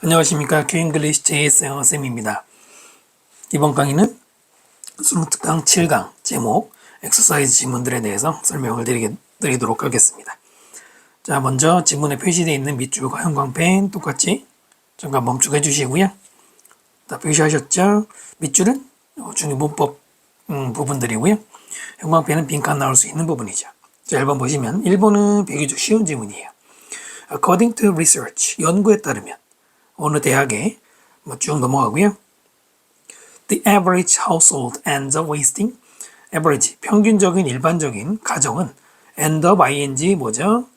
안녕하십니까. 큐잉글리시 JS 영어쌤입니다. 이번 강의는 수능특강 7강 제목 엑서사이즈 지문들에 대해서 설명을 드리도록 하겠습니다. 자, 먼저 지문에 표시되어 있는 밑줄과 형광펜 똑같이 잠깐 멈추게 해주시고요. 다 표시하셨죠? 밑줄은 중요 문법 부분들이고요. 형광펜은 빈칸 나올 수 있는 부분이죠. 자, 1번 보시면 1번은 비교적 쉬운 지문이에요. According to research, 연구에 따르면 어느 대학에 쭉 넘어가고요. The average household ends up wasting. average, 평균적인 일반적인 가정은 end up ing 뭐죠?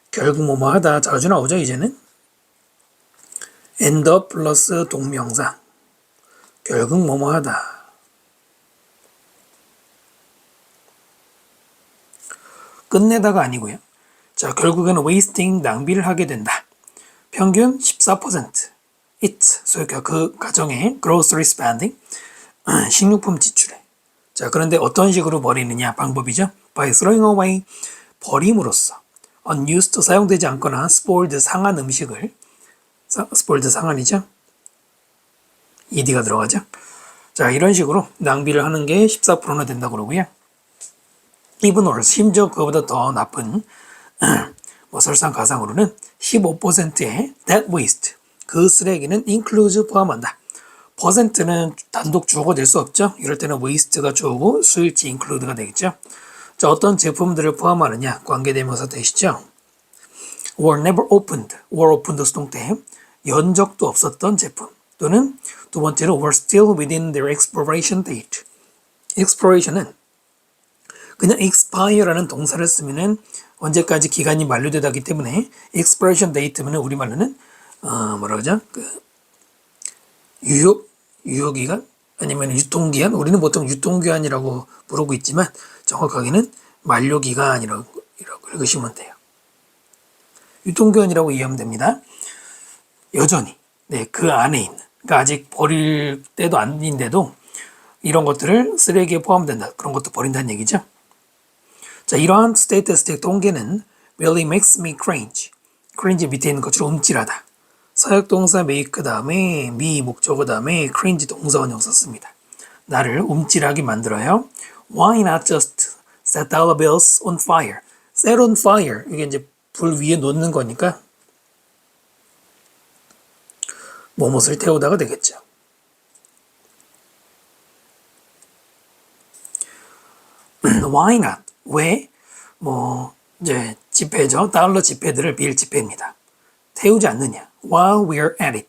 결국 뭐뭐 하다 자주 나오죠 이제는. end up 플러스 동명사. 결국 뭐뭐 하다. 끝내다가 아니고요. 자, 결국에는 wasting, 낭비를 하게 된다. 평균 14%. It, 그러니까 그 가정의 grocery spending, 식료품 지출에. 자, 그런데 어떤 식으로 버리느냐 방법이죠. By throwing away, 버림으로써. unused, 사용되지 않거나 spoiled, 상한 음식을. spoiled, 상한이죠. ed가 들어가죠. 자, 이런 식으로 낭비를 하는 게 14%나 된다고 그러고요. even worse, 심지어 그거보다 더 나쁜 설상가상으로는 15%의 that waste, 그 쓰레기는 includes, 포함한다. 퍼센트는 단독 주어가 될 수 없죠. 이럴 때는 waste가 주어고 수일치 include가 되겠죠. 자, 어떤 제품들을 포함하느냐 관계대명사 되시죠. were never opened, were opened 수동태, 연 적도 없었던 제품, 또는 두 번째로 were still within their expiration date. expiration은 그냥 expire라는 동사를 쓰면은 언제까지 기간이 만료되다기 때문에 expiration date면 우리말로는 뭐라 그러죠? 유효기간? 아니면 유통기한? 우리는 보통 유통기한이라고 부르고 있지만 정확하게는 만료기간이라고 읽으시면 돼요. 유통기한이라고 이해하면 됩니다. 여전히 그 안에 있는, 그러니까 아직 버릴 때도 아닌데도 이런 것들을 쓰레기에 포함된다. 그런 것도 버린다는 얘기죠. 자, 이러한 스테이티스틱 통계는 really makes me cringe. cringe 밑에 있는 것처럼 움찔하다. 사역동사 make 다음에 me 목적어 다음에 cringe 동사원형 썼습니다. 나를 움찔하게 만들어요. Why not just set dollar bills on fire? set on fire. 이게 이제 불 위에 놓는 거니까 뭐뭇을 태우다가 되겠죠. Why not? 왜? 이제 지폐죠. 달러 지폐들을 빌 지폐입니다. 태우지 않느냐. While we're at it.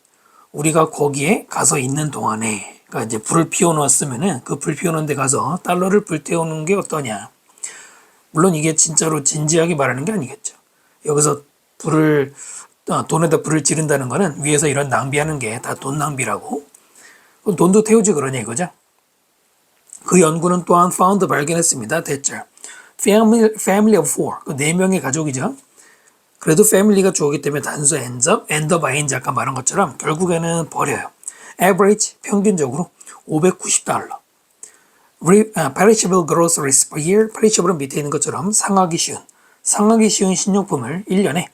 우리가 거기에 가서 있는 동안에, 그러니까 이제 불을 피워놓았으면은 그 불 피워놓은 데 가서 달러를 불태우는 게 어떠냐. 물론 이게 진짜로 진지하게 말하는 게 아니겠죠. 여기서 돈에다 불을 지른다는 거는 위에서 이런 낭비하는 게 다 돈 낭비라고. 돈도 태우지 그러냐 이거죠. 그 연구는 또한 found, 발견했습니다. 됐죠. family of four, 그 4명의 가족이죠. 그래도 family가 주어기 때문에 단수 end up ing 아까 말한 것처럼 결국에는 버려요. average, 평균적으로 590달러. perishable groceries per year, perishable은 밑에 있는 것처럼 상하기 쉬운 식료품을 1년에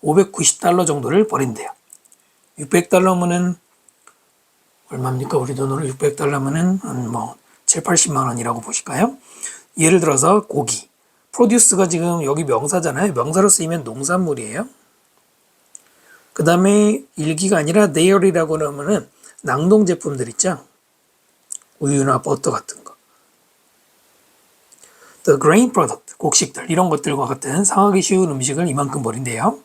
590달러 정도를 버린대요. 600달러면은 얼마입니까? 우리 돈으로 600달러면은 한 7, 80만 원이라고 보실까요? 예를 들어서 고기. 프로듀스가 지금 여기 명사잖아요. 명사로 쓰이면 농산물이에요. 그 다음에 일기가 아니라 dairy라고 하면은 낙농 제품들 있죠. 우유나 버터 같은 거. The grain product, 곡식들, 이런 것들과 같은 상하기 쉬운 음식을 이만큼 버린대요.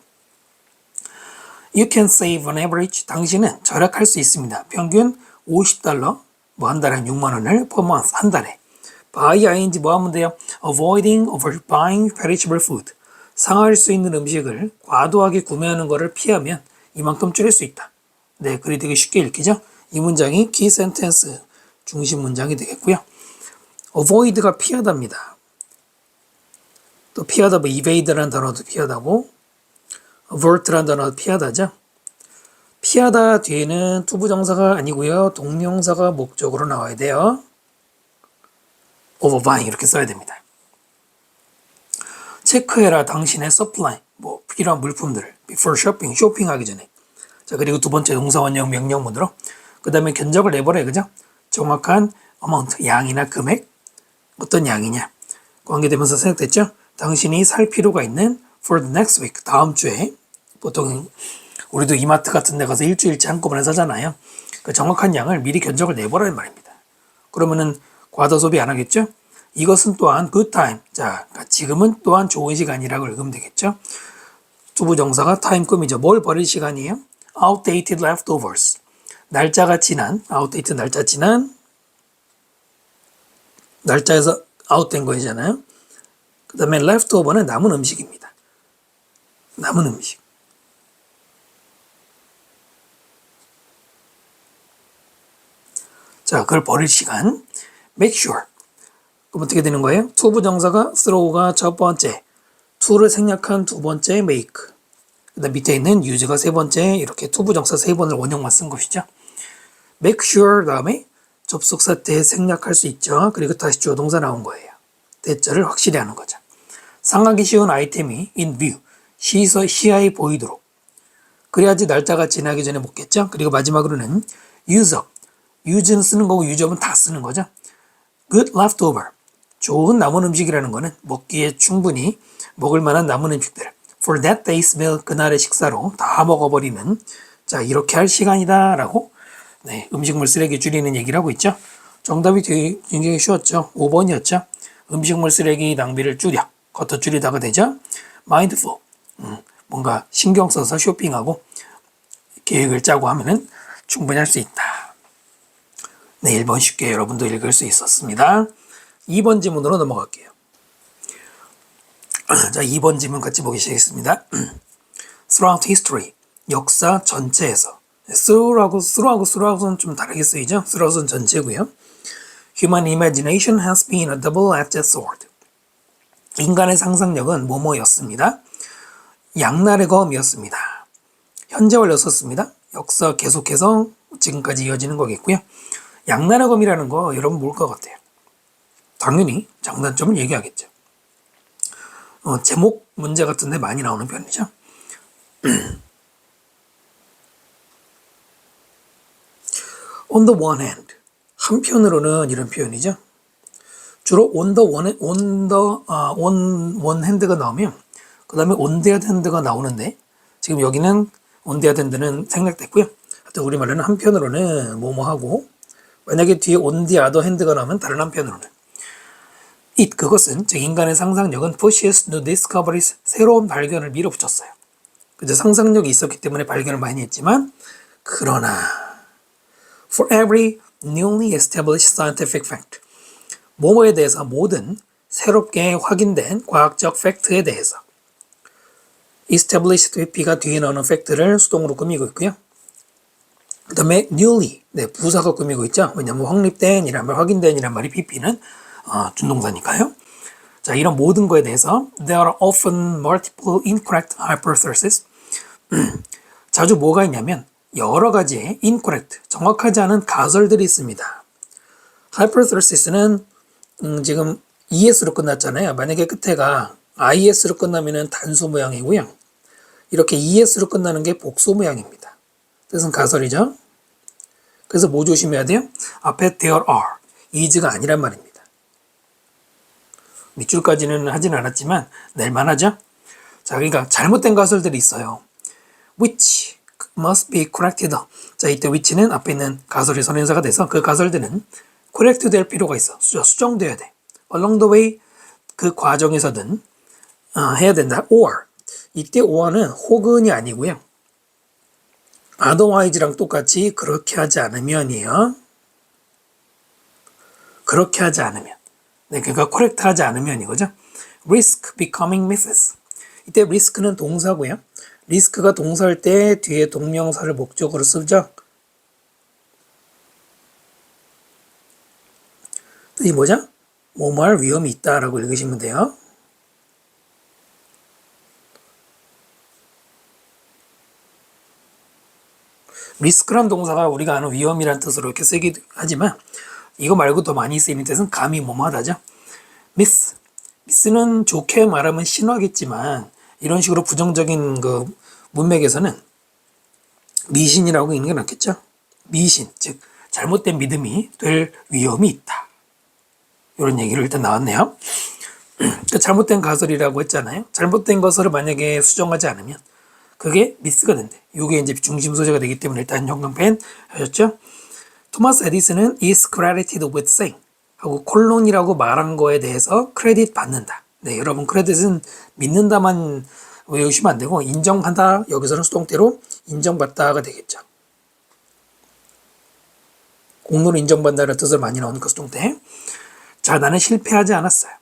You can save on average. 당신은 절약할 수 있습니다. 평균 50달러, 한 달에 한 6만 원을 per month, 한 달에. by ing 뭐 하면 돼요? avoiding overbuying perishable food. 상할 수 있는 음식을 과도하게 구매하는 것을 피하면 이만큼 줄일 수 있다. 네, 글이 되게 쉽게 읽히죠? 이 문장이 key sentence 중심 문장이 되겠고요. avoid가 피하다입니다. 또 피하다, evade라는 단어도 피하다고, avert라는 단어도 피하다죠. 피하다 뒤에는 투부정사가 아니고요. 동명사가 목적으로 나와야 돼요. overbuying 이렇게 써야 됩니다. 체크해라 당신의 supply, 필요한 물품들을 before shopping, 쇼핑하기 전에. 자, 그리고 두 번째 동사원형 명령문으로. 그 다음에 견적을 내버려요. 그죠? 정확한 amount, 양이나 금액. 어떤 양이냐. 관계대명사 생략됐죠? 당신이 살 필요가 있는 for the next week, 다음 주에. 보통 우리도 이마트 같은 데 가서 일주일치 한꺼번에 사잖아요. 그 정확한 양을 미리 견적을 내버라는 말입니다. 그러면은 과다 소비 안 하겠죠? 이것은 또한 good time. 자, 지금은 또한 좋은 시간이라고 읽으면 되겠죠? 투부정사가 time금이죠. 뭘 버릴 시간이에요? outdated leftovers. 날짜가 지난, outdated 날짜 지난, 날짜에서 out된 거잖아요. 그 다음에 leftover는 남은 음식입니다. 남은 음식. 자, 그걸 버릴 시간. make sure. 그럼 어떻게 되는 거예요? 투부정사가 throw가 첫 번째, to를 생략한 두 번째 make. 그 다음 밑에 있는 use가 세 번째, 이렇게 투부정사 세 번을 원형만 쓴 것이죠. make sure 다음에 접속사 때 생략할 수 있죠. 그리고 다시 주어 동사 나온 거예요. 대절을 확실히 하는 거죠. 상하기 쉬운 아이템이 in view, 시야에 보이도록. 그래야지 날짜가 지나기 전에 먹겠죠. 그리고 마지막으로는 use up. use는 쓰는 거고 use up은 다 쓰는 거죠. good leftover. 좋은 남은 음식이라는 거는 먹기에 충분히 먹을 만한 남은 음식들. for that day's meal, 그날의 식사로 다 먹어버리는, 자, 이렇게 할 시간이다 라고, 네, 음식물 쓰레기 줄이는 얘기를 하고 있죠. 정답이 되게 굉장히 쉬웠죠. 5번이었죠. 음식물 쓰레기 낭비를 줄여. 겉어 줄이다가 되죠. mindful. 뭔가 신경 써서 쇼핑하고 계획을 짜고 하면은 충분히 할 수 있다. 네, 1번 쉽게 여러분도 읽을 수 있었습니다. 2번 지문으로 넘어갈게요. 자, 2번 지문 같이 보기 시작했습니다. throughout history. 역사 전체에서. through하고는 좀 다르게 쓰이죠. throughout은 전체고요. Human imagination has been a double-edged sword. 인간의 상상력은 뭐뭐였습니다. 양날의 검이었습니다. 현재 완료 썼습니다. 역사 계속해서 지금까지 이어지는 거겠고요. 양날의 검이라는 거 여러분 뭘 것 같아요? 당연히 장단점을 얘기하겠죠. 제목 문제 같은 데 많이 나오는 편이죠. on the one hand. 한편으로는 이런 표현이죠. 주로 on one hand가 나오면 그 다음에 on the other hand가 나오는데 지금 여기는 on the other hand는 생략됐고요. 하여튼 우리말로는 한편으로는 뭐뭐하고 만약에 뒤에 on the other hand가 나오면 다른 한편으로는 it, 그것은 즉 인간의 상상력은 pushes new discoveries, 새로운 발견을 밀어붙였어요. 그저 상상력이 있었기 때문에 발견을 많이 했지만 그러나 for every newly established scientific fact, 뭐뭐에 대해서 모든 새롭게 확인된 과학적 팩트에 대해서 established with B가 뒤에 나오는 팩트를 수동으로 꾸미고 있고요. 그 다음에 newly, 네, 부사가 꾸미고 있죠. 왜냐하면 확립된 이란 말, 확인된 이란 말이 PP는 준동사니까요. 자, 이런 모든 거에 대해서 there are often multiple incorrect hypotheses. 자주 뭐가 있냐면 여러 가지의 incorrect, 정확하지 않은 가설들이 있습니다. hypothesis는 지금 ES로 끝났잖아요. 만약에 끝에가 IS로 끝나면 단수 모양이고요. 이렇게 ES로 끝나는 게 복수 모양입니다. 뜻은 가설이죠. 그래서 뭐 조심해야 돼요? 앞에 there are, is가 아니란 말입니다. 밑줄까지는 하진 않았지만 낼만하죠? 자, 그러니까 잘못된 가설들이 있어요. which must be corrected. 자, 이때 which는 앞에 있는 가설이 선행사가 돼서 그 가설들은 correct 될 필요가 있어. 수정돼야 돼. along the way, 그 과정에서든 해야 된다. or, 이때 or는 혹은이 아니고요. otherwise랑 똑같이 그렇게 하지 않으면이에요. 그렇게 하지 않으면. 네, 그러니까 correct 하지 않으면 이거죠. risk becoming misses. 이때 risk는 동사고요. 리스크가 동사일 때 뒤에 동명사를 목적으로 쓰죠. 뜻이 뭐죠? 뭐뭐 할 위험이 있다라고 읽으시면 돼요. 리스크란 동사가 우리가 아는 위험이란 뜻으로 이렇게 쓰기도 하지만 이거 말고 더 많이 쓰이는 뜻은 감히 뭐뭐하다죠. 미스는 좋게 말하면 신화겠지만 이런 식으로 부정적인 그 문맥에서는 미신이라고 읽는 게 낫겠죠? 미신, 즉 잘못된 믿음이 될 위험이 있다. 이런 얘기를 일단 나왔네요. 잘못된 가설이라고 했잖아요. 잘못된 것을 만약에 수정하지 않으면 그게 미스가 된대. 이게 이제 중심 소재가 되기 때문에 일단 형광펜 하셨죠? 토마스 에디슨은 is credited with saying 하고 콜론이라고 말한 거에 대해서 크레딧 받는다. 네, 여러분 크레딧은 믿는다만 외우시면 안 되고 인정한다. 여기서는 수동태로 인정받다가 되겠죠. 공로를 인정받는다는 뜻을 많이 나오는 그 수동태. 자, 나는 실패하지 않았어요.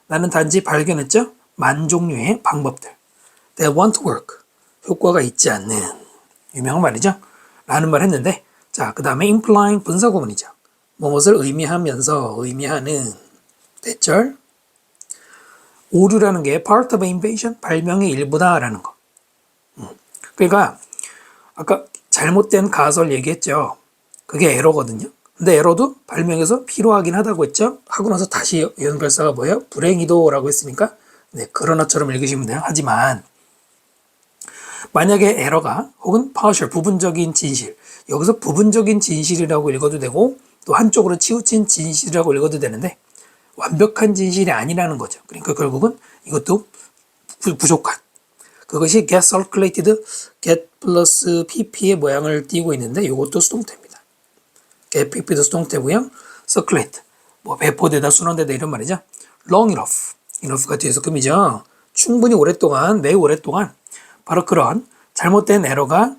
나는 단지 발견했죠. 만 종류의 방법들. That won't work. 효과가 있지 않는 유명한 말이죠. 라는 말 했는데 자, 그 다음에 implying 분사구문이죠. 무엇을 의미하면서 의미하는 대절. 오류라는 게 part of invention, 발명의 일부다라는 거. 그러니까 아까 잘못된 가설 얘기했죠. 그게 에러거든요. 근데 에러도 발명에서 필요하긴 하다고 했죠. 하고 나서 다시 연결사가 뭐예요? 불행이도라고 했으니까 네, 그러나처럼 읽으시면 돼요. 하지만 만약에 에러가 혹은 partial, 부분적인 진실, 여기서 부분적인 진실이라고 읽어도 되고 또 한쪽으로 치우친 진실이라고 읽어도 되는데 완벽한 진실이 아니라는 거죠. 그러니까 결국은 이것도 부족한. 그것이 get circulated, get 플러스 pp의 모양을 띄고 있는데 이것도 수동태입니다. get pp도 수동태고요. circulate, 뭐 배포되다, 순환되다 이런 말이죠. long enough, enough가 뒤에서 금이죠. 충분히 오랫동안, 매우 오랫동안 바로 그런 잘못된 에러가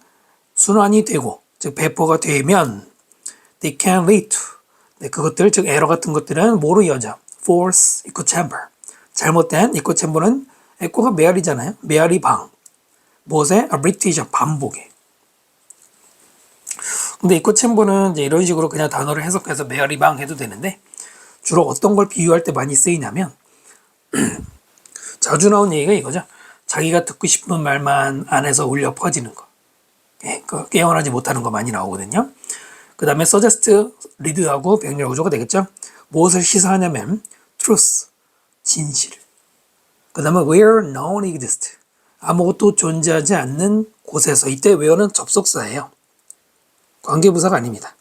순환이 되고 즉 배포가 되면 they can lead to 네, 그것들 즉 에러 같은 것들은 뭐로 이어져? false echo chamber. 잘못된 echo chamber는 에코가 메아리잖아요. 메아리 방. 무엇에? a repetition, 반복에. 근데 echo chamber는 이제 이런 식으로 그냥 단어를 해석해서 메아리 방 해도 되는데 주로 어떤 걸 비유할 때 많이 쓰이냐면 자주 나온 얘기가 이거죠. 자기가 듣고 싶은 말만 안에서 울려 퍼지는 거. 예, 깨어나지 못하는 거 많이 나오거든요. 그 다음에 suggest, lead하고 병렬 구조가 되겠죠. 무엇을 시사하냐면 truth, 진실. 그 다음에 where none exist, 아무것도 존재하지 않는 곳에서. 이때 where는 접속사예요. 관계부사가 아닙니다.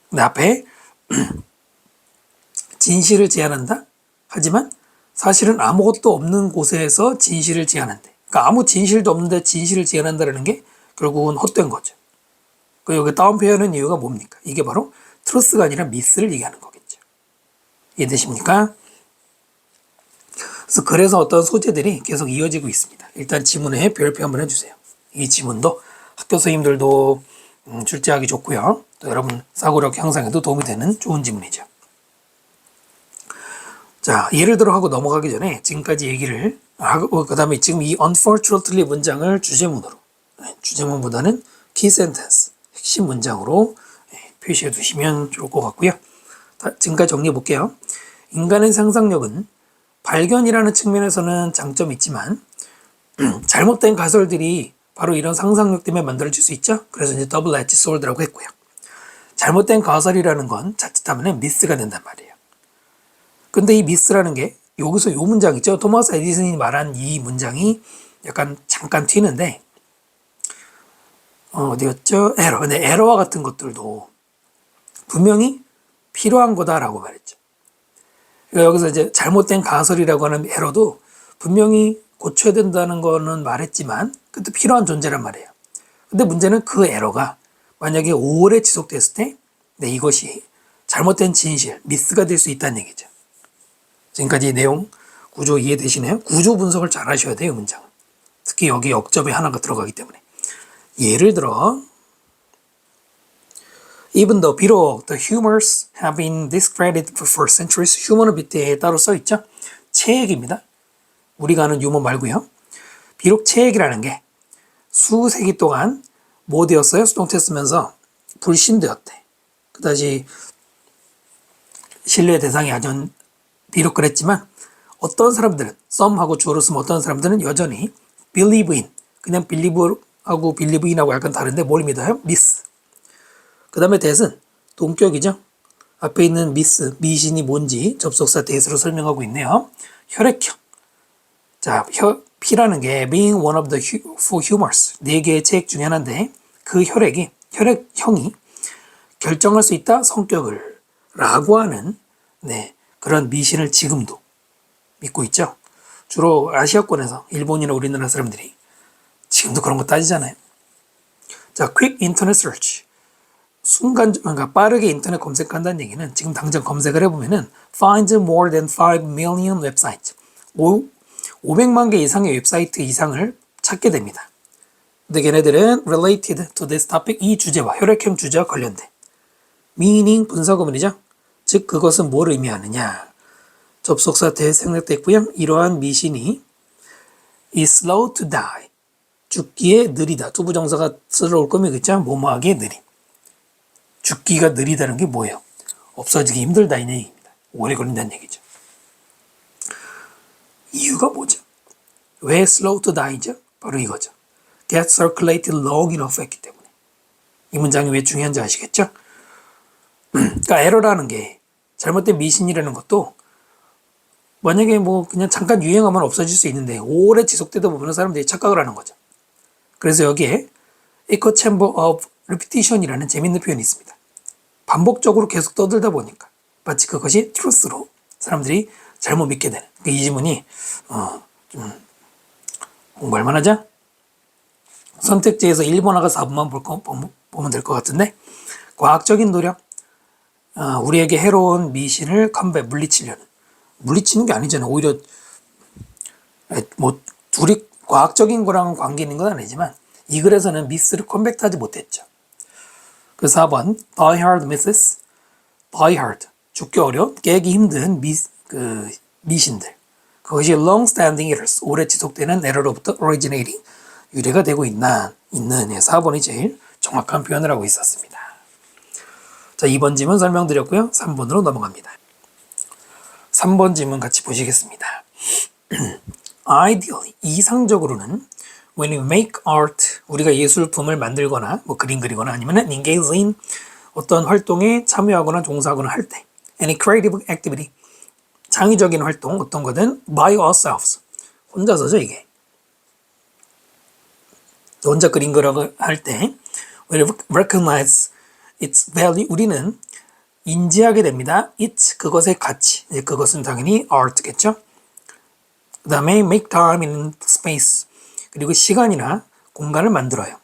근데 앞에 진실을 제안한다? 하지만 사실은 아무것도 없는 곳에서 진실을 제안한대. 그러니까 아무 진실도 없는데 진실을 제안한다는 게 결국은 헛된 거죠. 그 여기 다운표현은 이유가 뭡니까? 이게 바로 트루스가 아니라 미스를 얘기하는 거겠죠. 이해되십니까? 그래서 어떤 소재들이 계속 이어지고 있습니다. 일단 지문에 별표 한번 해주세요. 이 지문도 학교 선생님들도 출제하기 좋고요. 또 여러분 사고력 향상에도 도움이 되는 좋은 지문이죠. 자, 예를 들어 하고 넘어가기 전에 지금까지 얘기를 하고 그 다음에 지금 이 unfortunately 문장을 주제문으로, 주제문보다는 key sentence, 핵심 문장으로 표시해 두시면 좋을 것 같고요. 지금까지 정리해 볼게요. 인간의 상상력은 발견이라는 측면에서는 장점이 있지만 잘못된 가설들이 바로 이런 상상력 때문에 만들어질 수 있죠. 그래서 이제 double-edged sword라고 했고요. 잘못된 가설이라는 건 자칫하면 미스가 된단 말이에요. 근데 이 미스라는 게 여기서 요 문장 있죠. 토마스 에디슨이 말한 이 문장이 약간 잠깐 튀는데 어디였죠? 에러. 근데 에러와 같은 것들도 분명히 필요한 거다라고 말했죠. 그러니까 여기서 이제 잘못된 가설이라고 하는 에러도 분명히 고쳐야 된다는 거는 말했지만 그것도 필요한 존재란 말이에요. 근데 문제는 그 에러가 만약에 오래 지속됐을 때 이것이 잘못된 진실, 미스가 될 수 있다는 얘기죠. 지금까지 내용, 구조 이해되시나요? 구조 분석을 잘 하셔야 돼요, 문장은. 특히 여기 역접에 하나가 들어가기 때문에. 예를 들어 Even though 비록 the humors have been discredited for centuries, 휴머는 밑에 따로 써있죠. 체액입니다. 우리가 아는 유머 말고요. 비록 체액이라는 게 수세기 동안 뭐 되었어요? 수동태 쓰면서 불신되었대. 그다지 신뢰의 대상이 아니었 비록 그랬지만 어떤 사람들은 some하고 주어로 쓰면 어떤 사람들은 여전히 believe in, 그냥 believe하고 believe in하고 약간 다른데 뭘 믿어요? miss. 그 다음에 that은 동격이죠. 앞에 있는 miss, 미신이 뭔지 접속사 that으로 설명하고 있네요. 혈액형. 자, P라는 게 being one of the four humors, 4개의 체액 중에 하나인데 그 혈액형이 결정할 수 있다 성격을 라고 하는 그런 미신을 지금도 믿고 있죠. 주로 아시아권에서 일본이나 우리나라 사람들이 지금도 그런 거 따지잖아요. 자, quick internet search. 그러니까 빠르게 인터넷 검색한다는 얘기는 지금 당장 검색을 해보면은 find more than 5 million websites. 500만 개 이상의 웹사이트 이상을 찾게 됩니다. 근데 걔네들은 related to this topic, 이 주제와 혈액형 주제와 관련된 meaning 분사구문이죠. 즉 그것은 뭘 의미하느냐. 접속사 대생략됐고요. 이러한 미신이 is slow to die. 죽기에 느리다. 투부정사가 쓰러올 거면 그죠? 뭐뭐하기에 느림. 죽기가 느리다는 게 뭐예요? 없어지기 힘들다 이 얘기입니다. 오래 걸린다는 얘기죠. 이유가 뭐죠? 왜 slow to die죠? 바로 이거죠. get circulated long enough 했기 때문에. 이 문장이 왜 중요한지 아시겠죠? 그러니까 에러라는 게 잘못된 미신이라는 것도 만약에 뭐 그냥 잠깐 유행하면 없어질 수 있는데 오래 지속되다 보면 사람들이 착각을 하는 거죠. 그래서 여기에 echo chamber of repetition이라는 재밌는 표현이 있습니다. 반복적으로 계속 떠들다 보니까 마치 그것이 truth로 사람들이 잘못 믿게 되는. 이 지문이 좀 공부할 만하죠? 선택지에서 1번하고 4번만 보면 될 것 같은데 과학적인 노력, 우리에게 해로운 미신을 물리치려는. 물리치는 게 아니잖아요. 오히려 뭐 둘이 과학적인 거랑 관계 있는 건 아니지만 이 글에서는 미스를 컴팩트하지 못했죠. 그 4번 die hard misses, die hard 죽기 어려운, 깨기 힘든 미신들. 그것이 long-standing errors, 오래 지속되는 에러로부터 originating, 유래가 되고 있는 4번이 제일 정확한 표현을 하고 있었습니다. 자, 2번 지문 설명드렸고요. 3번으로 넘어갑니다. 3번 지문 같이 보시겠습니다. Ideally, 이상적으로는 when we make art, 우리가 예술품을 만들거나 뭐 그림 그리거나 아니면 engage in 어떤 활동에 참여하거나 종사하거나 할 때 any creative activity, 창의적인 활동 어떤 거든 by ourselves, 혼자서죠 이게. 혼자 그린 거라고 할 때 we recognize its value, 우리는 인지하게 됩니다. its, 그것의 가치. 그것은 당연히 art겠죠. 그 다음에 make time in space, 그리고 시간이나 공간을 만들어요.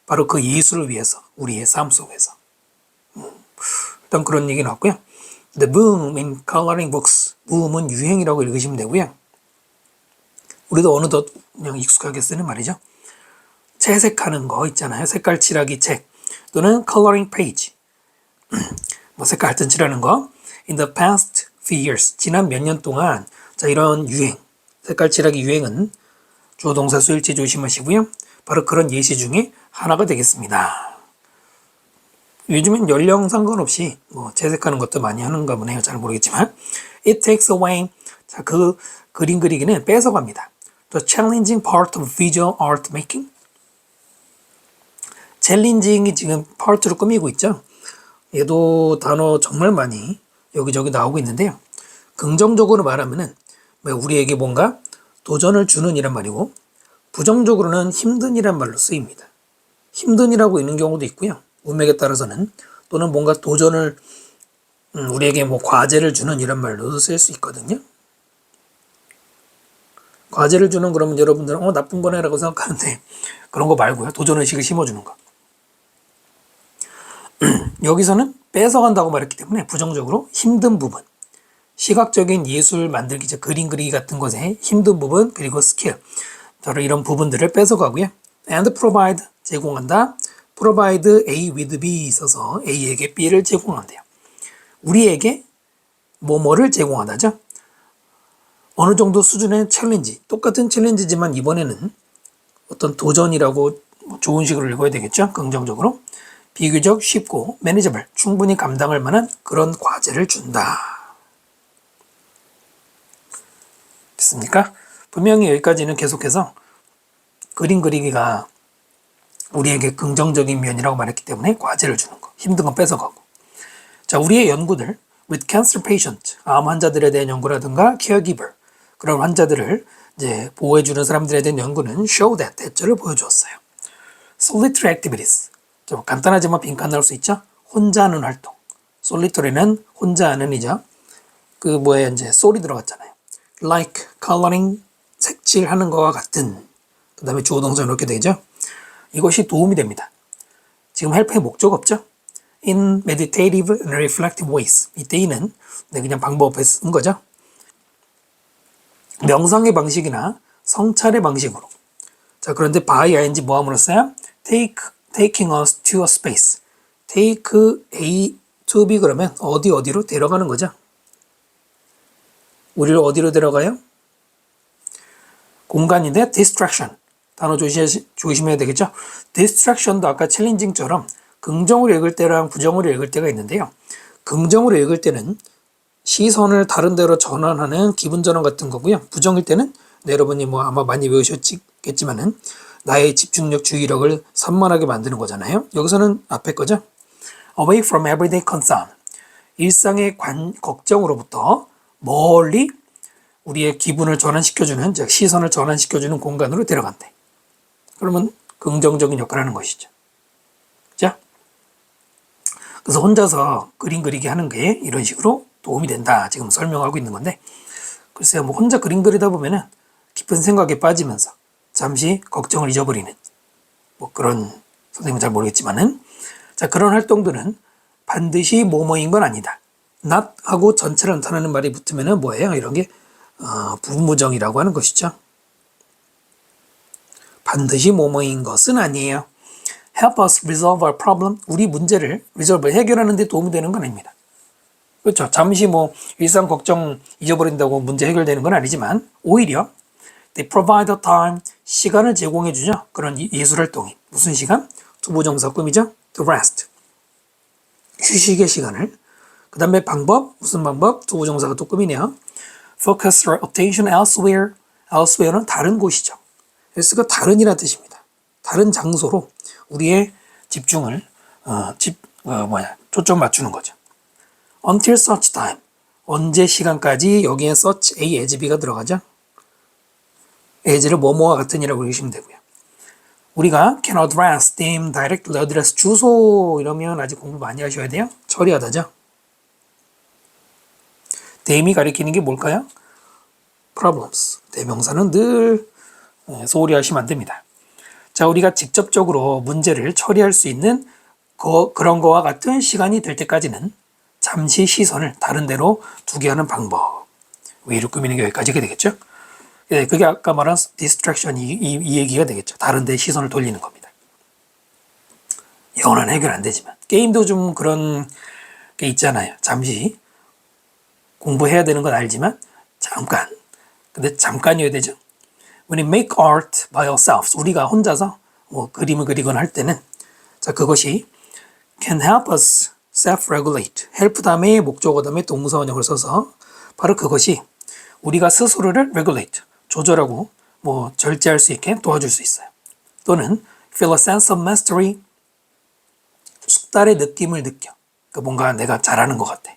바로 그 예술을 위해서, 우리의 삶 속에서. 일단 그런 얘기 나왔고요. The boom in coloring books, boom은 유행이라고 읽으시면 되고요. 우리도 어느덧 그냥 익숙하게 쓰는 말이죠. 채색하는 거 있잖아요. 색깔 칠하기 책 또는 coloring page, 뭐 색깔 하여튼 칠하는 거. In the past few years, 지난 몇 년 동안 자 이런 유행, 색깔 칠하기 유행은 주어 동사 수일치 조심하시고요. 바로 그런 예시 중에 하나가 되겠습니다. 요즘엔 연령 상관없이 뭐 채색하는 것도 많이 하는가 보네요. 잘 모르겠지만 it takes away, 자 그 그림 그리기는 뺏어갑니다. The challenging part of visual art making, 챌린징이 지금 파트로 꾸미고 있죠. 얘도 단어 정말 많이 여기저기 나오고 있는데요. 긍정적으로 말하면은 우리에게 뭔가 도전을 주는 이란 말이고, 부정적으로는 힘든이란 말로 쓰입니다. 힘든이라고 있는 경우도 있고요. 문맥에 따라서는 또는 뭔가 도전을 우리에게 뭐 과제를 주는 이란 말로도 쓸 수 있거든요. 과제를 주는 그러면 여러분들은 나쁜 거네라고 생각하는데 그런 거 말고요. 도전의식을 심어주는 거. 여기서는 뺏어간다고 말했기 때문에 부정적으로 힘든 부분, 시각적인 예술 만들기, 그림 그리기 같은 것에 힘든 부분, 그리고 스킬, 바로 이런 부분들을 뺏어가고요. And provide, 제공한다. provide A with B 있어서 A에게 B를 제공한대요. 우리에게 뭐뭐를 제공하다죠. 어느 정도 수준의 챌린지, 똑같은 챌린지지만 이번에는 어떤 도전이라고 좋은 식으로 읽어야 되겠죠. 긍정적으로. 비교적 쉽고 매니저블, 충분히 감당할 만한 그런 과제를 준다. 됐습니까? 분명히 여기까지는 계속해서 그림 그리기가 우리에게 긍정적인 면이라고 말했기 때문에 과제를 주는 거, 힘든 건 뺏어가고. 자, 우리의 연구들 with cancer patient, 암 환자들에 대한 연구라든가 caregiver, 그런 환자들을 보호해주는 사람들에 대한 연구는 show that, 대처를 보여주었어요. solitary activities, 좀 간단하지만 빈칸 넣을 수 있죠. 혼자 하는 활동. 솔리터리는 혼자 하는 이죠. 그 뭐에 이제 soul이 들어갔잖아요. like, coloring, 색칠하는 거와 같은. 그 다음에 주어 동사 이렇게 되죠. 이것이 도움이 됩니다. 지금 help의 목적 없죠? in meditative and reflective ways. 이때는 그냥 방법에 쓴 거죠. 명상의 방식이나 성찰의 방식으로. 자, 그런데 by ing 뭐함으로 써요? taking us to a space. take A to B 그러면 어디로 데려가는 거죠. 우리를 어디로 데려가요? 공간인데 distraction. 단어 조심해야 되겠죠? distraction도 아까 챌린징처럼 긍정으로 읽을 때랑 부정으로 읽을 때가 있는데요. 긍정으로 읽을 때는 시선을 다른 데로 전환하는 기분 전환 같은 거고요. 부정일 때는 여러분이 뭐 아마 많이 외우셨겠지만은 나의 집중력, 주의력을 산만하게 만드는 거잖아요. 여기서는 앞에 거죠. Away from everyday concern. 일상의 걱정으로부터 멀리 우리의 기분을 전환시켜주는, 즉 시선을 전환시켜주는 공간으로 데려간대. 그러면 긍정적인 역할을 하는 것이죠. 자, 그래서 혼자서 그림 그리기 하는 게 이런 식으로 도움이 된다. 지금 설명하고 있는 건데, 글쎄요, 뭐 혼자 그림 그리다 보면은 깊은 생각에 빠지면서 잠시 걱정을 잊어버리는 뭐 그런 선생님은 잘 모르겠지만은, 자, 그런 활동들은 반드시 뭐뭐인 건 아니다. not 하고 전체를 나타내는 말이 붙으면은 뭐예요? 이런 게 부무정이라고 하는 것이죠. 반드시 뭐뭐인 것은 아니에요. help us resolve our problem. 우리 문제를 해결하는 데 도움이 되는 건 아닙니다. 그렇죠. 잠시 뭐 일상 걱정 잊어버린다고 문제 해결되는 건 아니지만 오히려 they provide a time. 시간을 제공해 주죠. 그런 예술활동이. 무슨 시간? 투부정사 꾸미죠. to rest. 휴식의 시간을. 그 다음에 방법. 무슨 방법? 투부정사가 또 꾸미네요. focus our attention elsewhere. elsewhere는 다른 곳이죠. else가 다른이라는 뜻입니다. 다른 장소로 우리의 집중을 초점 맞추는 거죠. until such time. 언제 시간까지. 여기에 such A, as, B가 들어가죠. as를 뭐뭐와 같은이라고 읽으시면 되고요. 우리가 can address them directly. address 주소 이러면 아직 공부 많이 하셔야 돼요. 처리하다죠. them이 가리키는 게 뭘까요? problems. 대명사는 늘 소홀히 하시면 안 됩니다. 자, 우리가 직접적으로 문제를 처리할 수 있는 그런 거와 같은 시간이 될 때까지는 잠시 시선을 다른 데로 두게 하는 방법. 위로 꾸미는 게 여기까지 되겠죠? 예, 그게 아까 말한 distraction 이 얘기가 되겠죠. 다른 데 시선을 돌리는 겁니다. 영원한 해결 안 되지만. 게임도 좀 그런 게 있잖아요. 잠시 공부해야 되는 건 알지만 잠깐. 근데 잠깐이어야 되죠. When we make art by ourselves, 우리가 혼자서 뭐 그림을 그리거나 할 때는, 자, 그것이 can help us self-regulate. help 다음에 목적어 다음에 동사 원형을 써서 바로 그것이 우리가 스스로를 regulate, 조절하고 뭐 절제할 수 있게 도와줄 수 있어요. 또는 feel a sense of mastery, 숙달의 느낌을 느껴. 그러니까 뭔가 내가 잘하는 것 같아.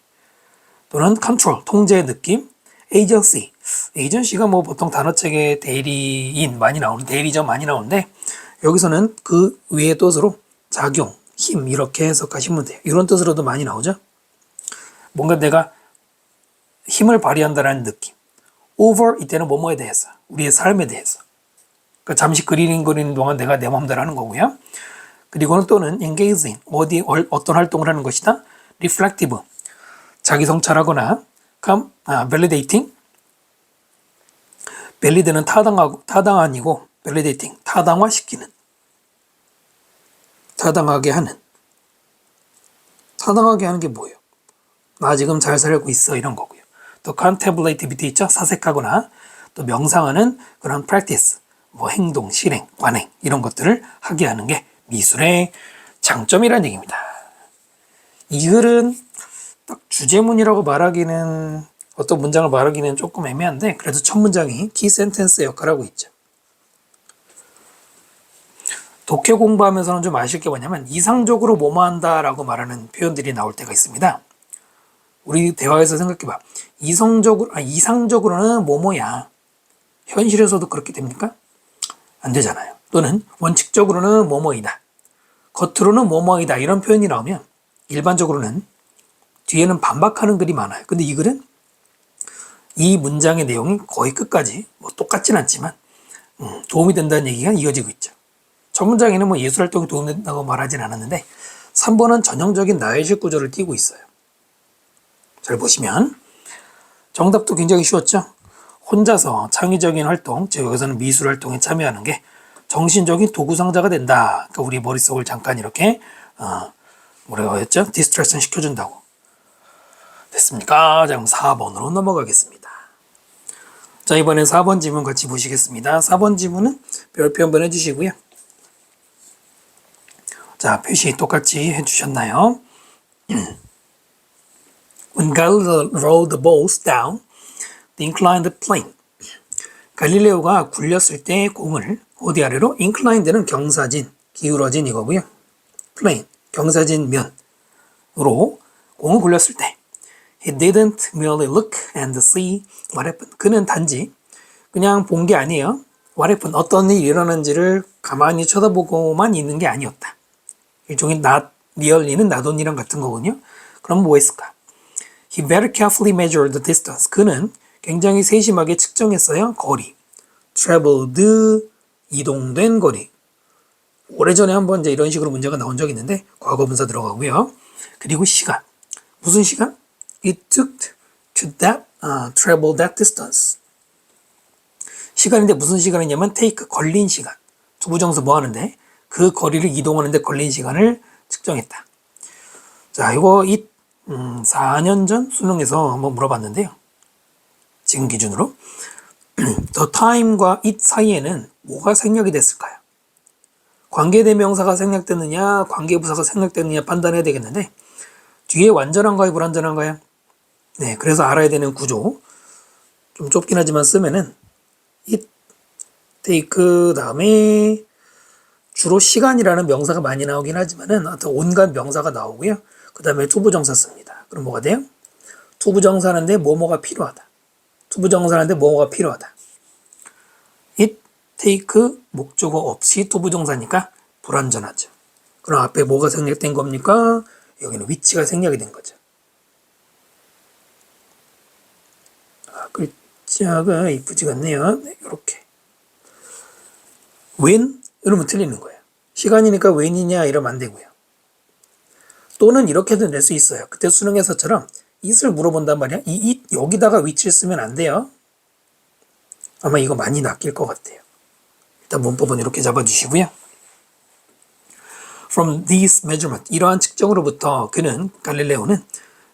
또는 control, 통제의 느낌, agency. agency가 뭐 보통 단어책에 대리인 많이 나오는, 대리점 많이 나오는데 여기서는 그 위의 뜻으로 작용, 힘 이렇게 해석하시면 돼요. 이런 뜻으로도 많이 나오죠. 뭔가 내가 힘을 발휘한다는 느낌. over 이때는 뭐뭐에 대해서, 우리의 삶에 대해서. 그러니까 잠시 그리는 동안 내가 내 마음대로 하는 거고요. 그리고는 또는 engaging, 어떤 활동을 하는 것이다. reflective, 자기 성찰하거나 validating, vali드는 타당 아니고 validating, 타당화시키는, 타당하게 하는 게 뭐예요? 나 지금 잘 살고 있어 이런 거고요. 또 contemplativity 있죠? 사색하거나 또 명상하는 그런 practice, 뭐 행동, 실행, 관행 이런 것들을 하게 하는 게 미술의 장점이라는 얘기입니다. 이 글은 딱 주제문이라고 말하기는, 어떤 문장을 말하기는 조금 애매한데 그래도 첫 문장이 키 센텐스 역할을 하고 있죠. 독해 공부하면서는 좀 아실 게 뭐냐면 이상적으로 뭐뭐 한다라고 말하는 표현들이 나올 때가 있습니다. 우리 대화에서 생각해봐. 이상적으로는 뭐뭐야. 현실에서도 그렇게 됩니까? 안 되잖아요. 또는 원칙적으로는 뭐뭐이다. 겉으로는 뭐뭐이다 이런 표현이 나오면 일반적으로는 뒤에는 반박하는 글이 많아요. 근데 이 글은 이 문장의 내용이 거의 끝까지 뭐 똑같진 않지만 도움이 된다는 얘기가 이어지고 있죠. 첫 문장에는 뭐 예술활동이 도움된다고 말하진 않았는데 3번은 전형적인 나열식 구조를 띠고 있어요. 잘 보시면 정답도 굉장히 쉬웠죠. 혼자서 창의적인 활동, 즉 여기서는 미술활동에 참여하는 게 정신적인 도구상자가 된다. 그러니까 우리 머릿속을 잠깐 이렇게 뭐라고 했죠? 디스트랙션 시켜준다고. 됐습니까? 자, 그럼 4번으로 넘어가겠습니다. 자, 이번엔 4번 지문 같이 보시겠습니다. 4번 지문은 별표 한번 해주시고요. 자, 표시 똑같이 해주셨나요? When Galileo rolled the balls down the inclined plane. 갈릴레오가 굴렸을 때 공을 어디 아래로? inclined는 경사진, 기울어진 이거고요. plane, 경사진 면으로 공을 굴렸을 때 He didn't merely look and see what happened. 그는 단지 그냥 본 게 아니에요. What happened, 어떤 일이 일어난지를 가만히 쳐다보고만 있는 게 아니었다. 일종의 리얼리는 나돈이랑 같은 거군요. 그럼 뭐 했을까? He very carefully measured the distance. 그는 굉장히 세심하게 측정했어요. 거리. traveled, 이동된 거리. 오래전에 한번 이제 이런 식으로 문제가 나온 적이 있는데 과거분사 들어가고요. 그리고 시간. 무슨 시간? It took to travel that distance. 시간인데 무슨 시간이냐면 take, 걸린 시간. 투부정사 뭐 하는데 그 거리를 이동하는데 걸린 시간을 측정했다. 자, 이거 4년 전 수능에서 한번 물어봤는데요. 지금 기준으로 the time과 it 사이에는 뭐가 생략이 됐을까요? 관계대명사가 생략됐느냐 관계부사가 생략됐느냐 판단해야 되겠는데 뒤에 완전한가요 불완전한가요? 네, 그래서 알아야 되는 구조 좀 좁긴 하지만 쓰면은 it, take 다음에 주로 시간이라는 명사가 많이 나오긴 하지만은 온갖 명사가 나오고요. 그 다음에 투부정사 씁니다. 그럼 뭐가 돼요? 투부정사하는데 뭐뭐가 필요하다. 투부정사하는데 뭐뭐가 필요하다. it, take, 목적어 없이 투부정사니까 불완전하죠. 그럼 앞에 뭐가 생략된 겁니까? 여기는 위치가 생략이 된 거죠. 글자가 이쁘지가 않네요. 네, 이렇게. when? 이러면 틀리는 거예요. 시간이니까 when이냐 이러면 안 되고요. 또는 이렇게도 낼 수 있어요. 그때 수능에서처럼 it을 물어본단 말이야. 이 it 여기다가 위치를 쓰면 안 돼요. 아마 이거 많이 낚일 것 같아요. 일단 문법은 이렇게 잡아주시고요. From this measurement, 이러한 측정으로부터 갈릴레오는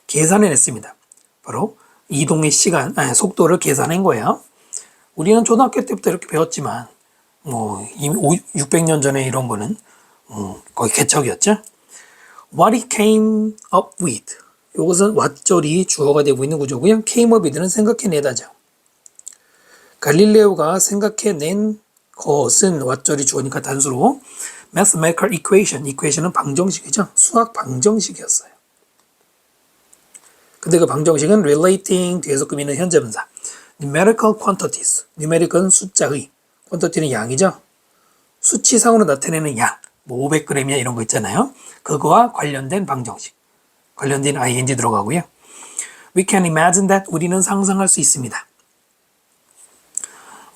계산해냈습니다. 바로 이동의 시간, 속도를 계산한 거예요. 우리는 초등학교 때부터 이렇게 배웠지만 뭐 이미 600년 전에 이런 거는 거의 개척이었죠. What he came up with. 이것은 왓절이 주어가 되고 있는 구조고요. came up with는 생각해내다죠. 갈릴레오가 생각해낸 것은 왓절이 주어니까 단수로 mathematical equation은 방정식이죠. 수학 방정식이었어요. 근데 그 방정식은 relating 뒤에서 꾸미는 현재분사. numerical quantities. numeric은 숫자의, quantity는 양이죠. 수치상으로 나타내는 양. 뭐 500g이야 이런 거 있잖아요. 그거와 관련된 방정식. 관련된 ing 들어가고요. We can imagine that. 우리는 상상할 수 있습니다.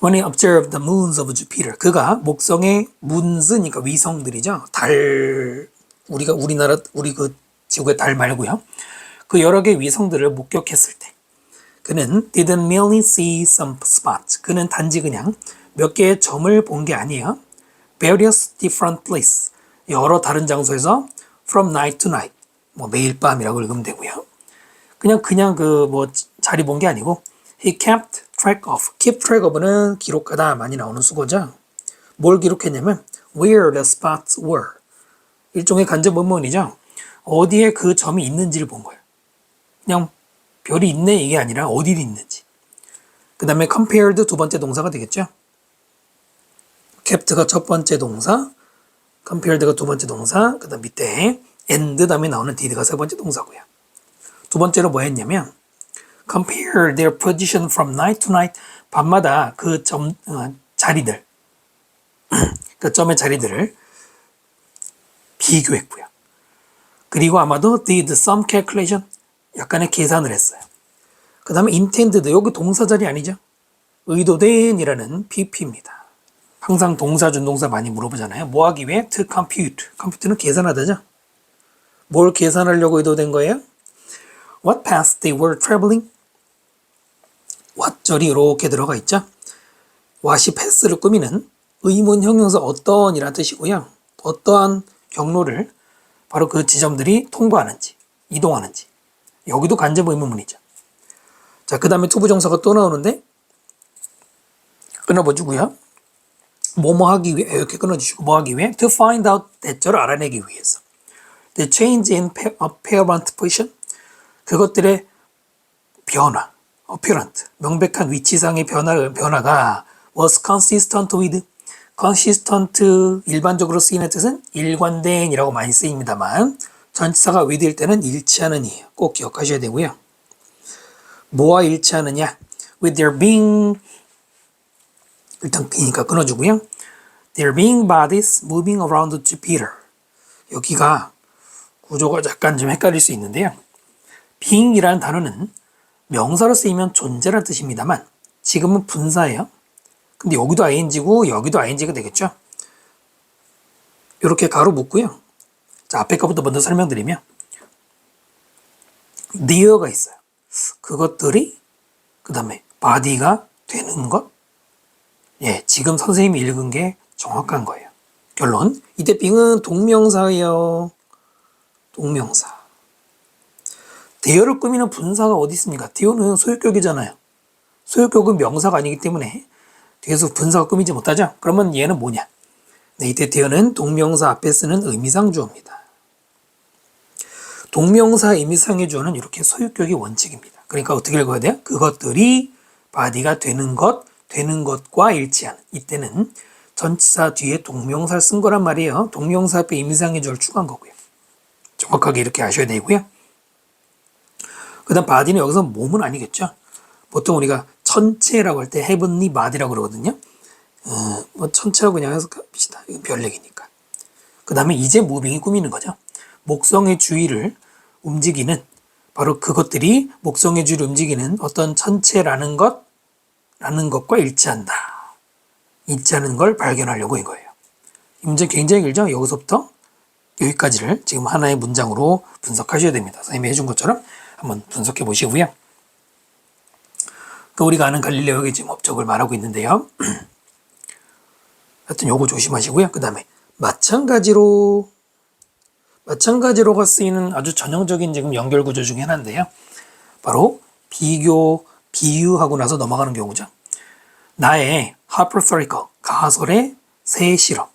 When he observed the moons of Jupiter. 그가 목성의 moons니까 위성들이죠. 달, 우리 그 지구의 달 말고요. 그 여러 개의 위성들을 목격했을 때 그는 didn't merely see some spots. 그는 단지 그냥 몇 개의 점을 본 게 아니에요. various different places. 여러 다른 장소에서 from night to night. 뭐 매일 밤이라고 읽으면 되고요. 그냥 그 뭐 자리 본 게 아니고 he kept track of. keep track of는 기록하다 많이 나오는 수거죠. 뭘 기록했냐면 where the spots were. 일종의 간접 문문이죠. 어디에 그 점이 있는지를 본 거예요. 그냥 별이 있네 이게 아니라 어디 있는지. 그 다음에 compared 두 번째 동사가 되겠죠. kept가 첫 번째 동사, compared가 두 번째 동사, 그 다음 밑에 and 다음에 나오는 did가 세 번째 동사고요. 두 번째로 뭐 했냐면 compare their position from night to night. 밤마다 그 자리들, 그 점의 자리들을 비교했고요. 그리고 아마도 did some calculation, 약간의 계산을 했어요. 그 다음에 intended, 여기 동사 자리 아니죠? 의도된이라는 pp입니다. 항상 동사, 준동사 많이 물어보잖아요. 뭐 하기 위해? to compute. compute는 계산하다죠? 뭘 계산하려고 의도된 거예요? What path they were traveling? what 절이 이렇게 들어가 있죠? what이 path를 꾸미는 의문 형용사 어떤이라는 뜻이고요. 어떠한 경로를 바로 그 지점들이 통과하는지, 이동하는지. 여기도 간접 의문문이죠. 자, 그 다음에 투부정사가 또 나오는데 끊어보주고요. 뭐뭐 하기 위해, 이렇게 끊어주시고 뭐 하기 위해? To find out that절을 알아내기 위해서. The change in apparent position, 그것들의 변화, apparent, 명백한 위치상의 변화가 was consistent with, consistent, 일반적으로 쓰이는 뜻은 일관된이라고 많이 쓰입니다만 전치사가 with일 때는 일치하는 이에요. 꼭 기억하셔야 되고요. 뭐와 일치하느냐? with their being, 일단 그니까 끊어주고요. Their being bodies moving around Jupiter. 여기가 구조가 약간 좀 헷갈릴 수 있는데요. being이라는 단어는 명사로 쓰이면 존재라는 뜻입니다만 지금은 분사예요. 근데 여기도 ing고 여기도 ing가 되겠죠. 이렇게 가로 묶고요. 자, 앞에 거부터 먼저 설명드리면 there가 있어요. 그것들이 그 다음에 body가 되는 것. 예, 지금 선생님이 읽은 게 정확한 거예요. 결론, 이때 being은 동명사예요. 동명사. 대여를 꾸미는 분사가 어디 있습니까? 대여는 소유격이잖아요. 소유격은 명사가 아니기 때문에 뒤에서 분사가 꾸미지 못하죠. 그러면 얘는 뭐냐? 네, 이때 대여는 동명사 앞에 쓰는 의미상 주어입니다. 동명사 의미상의 주어는 이렇게 소유격이 원칙입니다. 그러니까 어떻게 읽어야 돼요? 그것들이 바디가 되는 것과 일치하는. 이때는 전치사 뒤에 동명사를 쓴 거란 말이에요. 동명사 앞에 의미상의 주어를 추가한 거고요. 정확하게 이렇게 아셔야 되고요. 그 다음 바디는 여기서 몸은 아니겠죠. 보통 우리가 천체라고 할 때 heavenly body라고 그러거든요. 뭐 천체라고 그냥 해석합시다. 이건 별 얘기니까. 그 다음에 이제 무빙이 꾸미는 거죠. 목성의 주위를 움직이는, 바로 그것들이 목성의 주위를 움직이는 어떤 천체라는 것과 일치한다. 일치하는 걸 발견하려고 이거예요. 이 문제 굉장히 길죠? 여기서부터 여기까지를 지금 하나의 문장으로 분석하셔야 됩니다. 선생님이 해준 것처럼 한번 분석해 보시고요. 그 우리가 아는 갈릴레오의 지금 업적을 말하고 있는데요. 하여튼 요거 조심하시고요. 그 다음에 마찬가지로가 쓰이는 아주 전형적인 지금 연결 구조 중에 하나인데요. 바로 비유하고 나서 넘어가는 경우죠. 나의 hypothetical, 가설의 새 실험.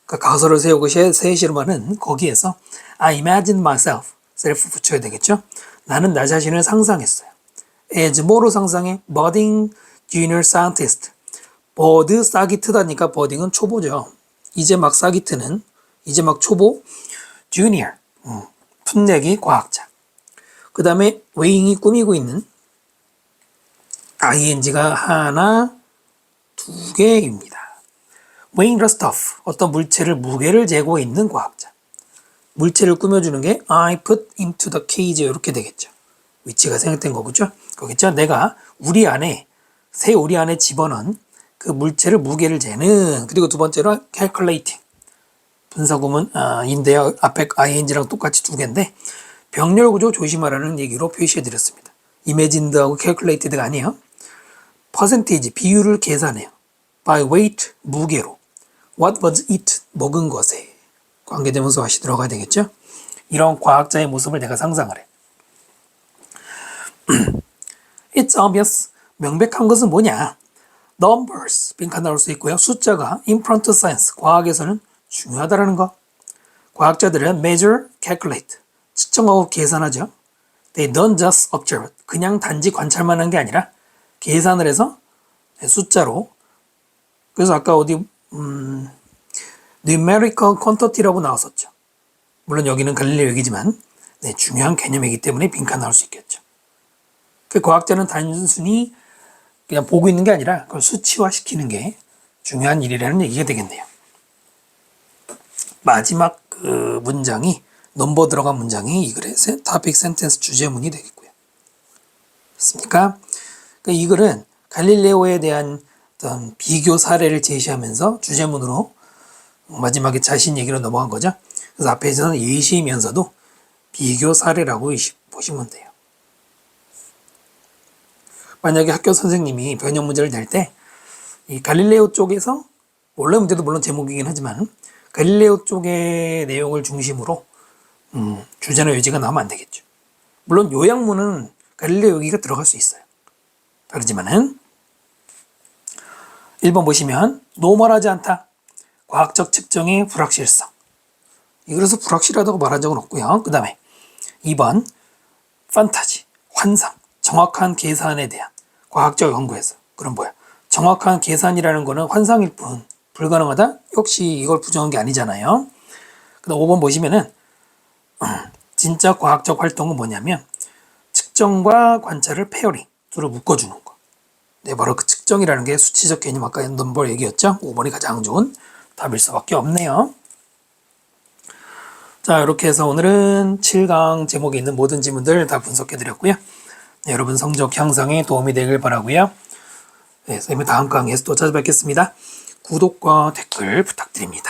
그러니까 가설을 세우고 새 실험하는 거기에서 I imagine myself, self 붙여야 되겠죠. 나는 나 자신을 상상했어요. as 뭐로 상상해? budding junior scientist. 버드 싹이 트다니까 버딩은 초보죠. 이제 막 싹이 트는, 이제 막 초보 junior, 풋내기 과학자. 그 다음에 웨잉이 꾸미고 있는 ing가 하나, 두 개입니다. weighing the stuff, 어떤 물체를 무게를 재고 있는 과학자. 물체를 꾸며주는 게 I put into the cage 이렇게 되겠죠. 위치가 생략된 거겠죠. 거겠죠. 내가 새 우리 안에 집어넣은 그 물체를 무게를 재는. 그리고 두 번째로 calculating, 분사구문 인데요. 앞에 ing랑 똑같이 두 개인데 병렬 구조 조심하라는 얘기로 표시해 드렸습니다. imagined하고 calculated가 아니에요. percentage, 비율을 계산해요. by weight, 무게로. what was it, 먹은 것에. 관계대명사 와시 들어가야 되겠죠? 이런 과학자의 모습을 내가 상상을 해. It's obvious. 명백한 것은 뭐냐? Numbers, 빈칸 나올 수 있고요. 숫자가 in front of science, 과학에서는 중요하다라는 거. 과학자들은 measure, calculate, 측정하고 계산하죠. They don't just observe, 그냥 단지 관찰만 한 게 아니라 계산을 해서 숫자로. 그래서 아까 어디 numerical quantity라고 나왔었죠. 물론 여기는 갈릴레오 얘기지만 중요한 개념이기 때문에 빈칸 나올 수 있겠죠. 그 과학자는 단순히 그냥 보고 있는 게 아니라 그걸 수치화시키는 게 중요한 일이라는 얘기가 되겠네요. 마지막 그 문장이 넘버 들어간 문장이 이 글의 topic sentence 주제문이 되겠고요. 됐습니까? 이 글은 갈릴레오에 대한 어떤 비교 사례를 제시하면서 주제문으로 마지막에 자신 얘기로 넘어간 거죠. 그래서 앞에서는 예시이면서도 비교 사례라고 보시면 돼요. 만약에 학교 선생님이 변형 문제를 낼 때 이 갈릴레오 쪽에서 원래 문제도 물론 제목이긴 하지만 갈릴레오 쪽의 내용을 중심으로 주제나 요지가 나오면 안 되겠죠. 물론 요약문은 갈릴레오 얘기가 들어갈 수 있어요. 다르지만은 1번 보시면 노멀하지 않다. 과학적 측정의 불확실성. 그래서 불확실하다고 말한 적은 없고요. 그 다음에 2번 판타지, 환상, 정확한 계산에 대한 과학적 연구에서. 그럼 뭐야? 정확한 계산이라는 거는 환상일 뿐 불가능하다? 역시 이걸 부정한 게 아니잖아요. 그 다음 5번 보시면은 진짜 과학적 활동은 뭐냐면 측정과 관찰을 페어링, 둘을 묶어주는 거. 네, 바로 그 측정이라는 게 수치적 개념 아까 넘버 얘기였죠. 5번이 가장 좋은 답일 수밖에 없네요. 자, 이렇게 해서 오늘은 7강 제목에 있는 모든 지문들 다 분석해드렸고요. 네, 여러분 성적 향상에 도움이 되길 바라고요. 네, 선생님 다음 강의에서 또 찾아뵙겠습니다. 구독과 댓글 부탁드립니다.